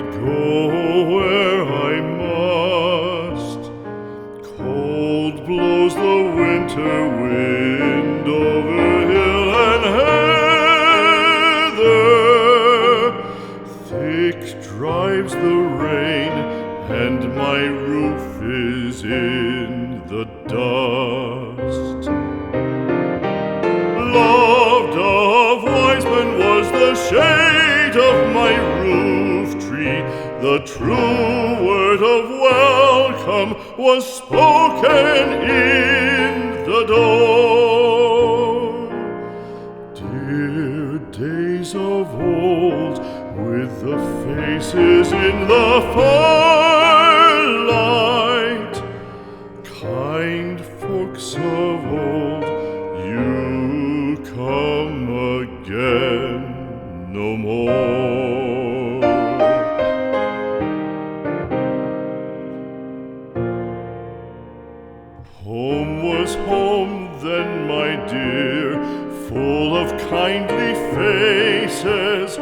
go where I must. Cold blows the winter wind over hill and heather. Thick drives the rain, and my roof is in the dust. Loved of wise men was the shade of my roof tree. The true word of welcome was spoken in the door. Dear days of old, with the faces in the firelight, kind folks of old, you come again no more. Home was home then, my dear, full of kindly faces.